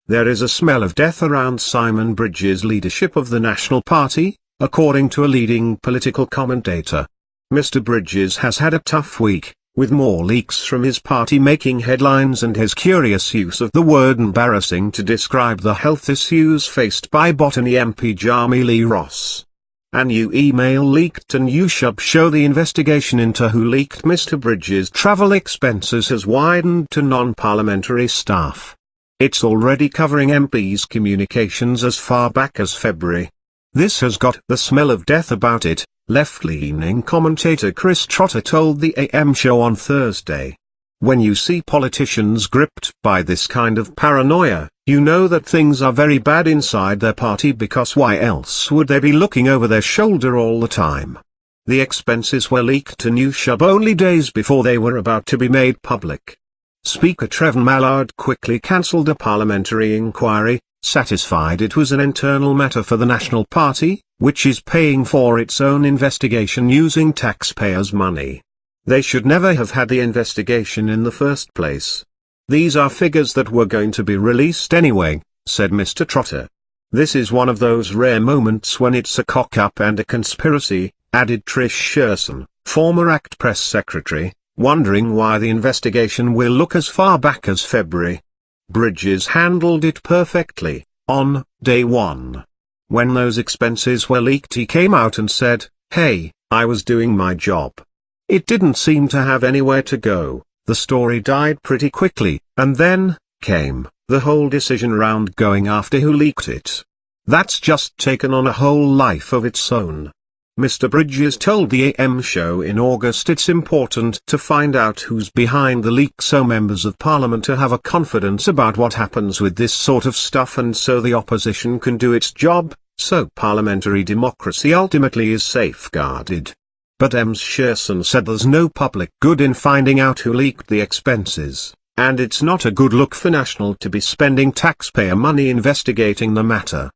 There is a smell of death around Simon Bridges' leadership of the National Party, according to a leading political commentator. Mr. Bridges has had a tough week, with more leaks from his party making headlines and his curious use of the word embarrassing to describe the health issues faced by Botany MP Jamie Lee Ross. A new email leaked to Newshub show the investigation into who leaked Mr. Bridges' travel expenses has widened to non-parliamentary staff. It's already covering MPs' communications as far back as February. This has got the smell of death about it, left-leaning commentator Chris Trotter told the AM show on Thursday. When you see politicians gripped by this kind of paranoia, you know that things are very bad inside their party, because why else would they be looking over their shoulder all the time? The expenses were leaked to Newshub only days before they were about to be made public. Speaker Trevor Mallard quickly cancelled a parliamentary inquiry, satisfied it was an internal matter for the National Party, which is paying for its own investigation using taxpayers' money. They should never have had the investigation in the first place. These are figures that were going to be released anyway, said Mr. Trotter. This is one of those rare moments when it's a cock-up and a conspiracy, added Trish Shearson, former ACT press secretary, wondering why the investigation will look as far back as February. Bridges handled it perfectly. On day one, when those expenses were leaked, he came out and said, "Hey, I was doing my job." It didn't seem to have anywhere to go. The story died pretty quickly, and then came the whole decision round going after who leaked it. That's just taken on a whole life of its own. Mr. Bridges told the AM show in August it's important to find out who's behind the leak so members of Parliament to have a confidence about what happens with this sort of stuff, and so the opposition can do its job, so parliamentary democracy ultimately is safeguarded. But Ms. Shearson said there's no public good in finding out who leaked the expenses, and it's not a good look for National to be spending taxpayer money investigating the matter.